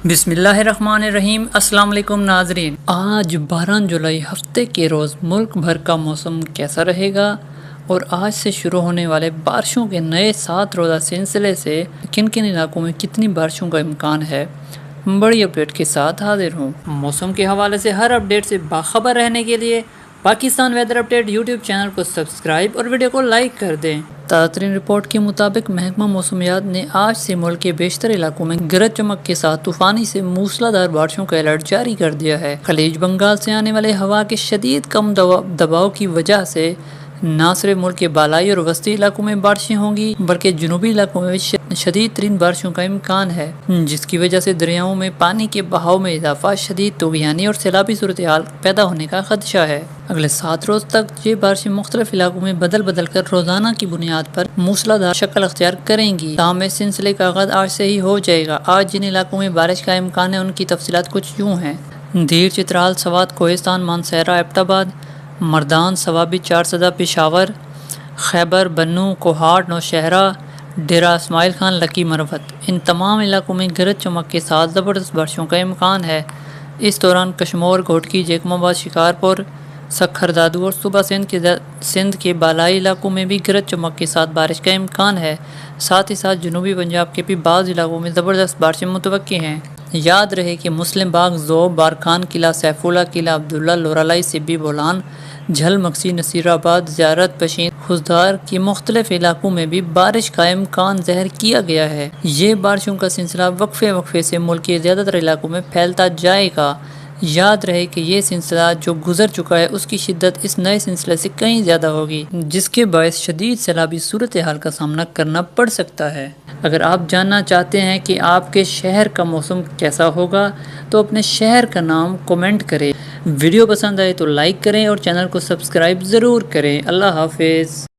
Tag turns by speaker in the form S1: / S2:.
S1: بسم اللہ الرحمن الرحیم۔ السلام علیکم ناظرین، آج 12 جولائی ہفتے کے روز ملک بھر کا موسم کیسا رہے گا اور آج سے شروع ہونے والے بارشوں کے نئے 7 روزہ سلسلے سے کن کن علاقوں میں کتنی بارشوں کا امکان ہے، بڑی اپڈیٹ کے ساتھ حاضر ہوں۔ موسم کے حوالے سے ہر اپڈیٹ سے باخبر رہنے کے لیے Pakistan weather update YouTube channel کو سبسکرائب اور ویڈیو کو لائک کر دیں۔ تازہ ترین رپورٹ کے مطابق محکمہ موسمیات نے آج سے ملک کے بیشتر علاقوں میں گرج چمک کے ساتھ طوفانی سے موسلا دھار بارشوں کا الرٹ جاری کر دیا ہے۔ خلیج بنگال سے آنے والے ہوا کے شدید کم دباؤ کی وجہ سے نہ صرف ملک کے بالائی اور وسطی علاقوں میں بارشیں ہوں گی بلکہ جنوبی علاقوں میں بھی شدید ترین بارشوں کا امکان ہے، جس کی وجہ سے دریاؤں میں پانی کے بہاؤ میں اضافہ، شدید طوفانی اور سیلابی صورتحال پیدا ہونے کا خدشہ ہے۔ اگلے 7 روز تک یہ بارشیں مختلف علاقوں میں بدل کر روزانہ کی بنیاد پر موسلا دھار شکل اختیار کریں گی۔ تاہم اس سلسلے کا آغاز آج سے ہی ہو جائے گا۔ آج جن علاقوں میں بارش کا امکان ہے ان کی تفصیلات کچھ یوں ہیں: دھیر، چترال، سوات، کوہستان، مانسہرہ، ایبٹ آباد، مردان، صوابی، چارسدہ، پشاور، خیبر، بنوں، کوہاٹ، نوشہرہ، ڈیرہ اسماعیل خان، لکی، مروت، ان تمام علاقوں میں گرج چمک کے ساتھ زبردست بارشوں کا امکان ہے۔ اس دوران کشمور، گھوٹکی، جیکم آباد، شکارپور، سکھر دادو اور صوبہ سندھ کے بالائی علاقوں میں بھی گرج چمک کے ساتھ بارش کا امکان ہے۔ ساتھ ہی ساتھ جنوبی پنجاب کے بھی بعض علاقوں میں زبردست بارشیں متوقع ہیں۔ یاد رہے کہ مسلم باغ، ذوب، بارکھان قلعہ، سیف اللہ قلعہ، عبداللہ، لورالائی، سبی، بولان، جھل مکسی، نصیر آباد، زیارت، پشین، خضدار کے مختلف علاقوں میں بھی بارش کا امکان ظاہر کیا گیا ہے۔ یہ بارشوں کا سلسلہ وقفے سے ملک کے زیادہ تر علاقوں میں پھیلتا جائے گا۔ یاد رہے کہ یہ سلسلہ جو گزر چکا ہے اس کی شدت اس نئے سلسلے سے کہیں زیادہ ہوگی، جس کے باعث شدید سیلابی صورتحال کا سامنا کرنا پڑ سکتا ہے۔ اگر آپ جاننا چاہتے ہیں کہ آپ کے شہر کا موسم کیسا ہوگا تو اپنے شہر کا نام کومنٹ کریں۔ ویڈیو پسند آئے تو لائک کریں اور چینل کو سبسکرائب ضرور کریں۔ اللہ حافظ۔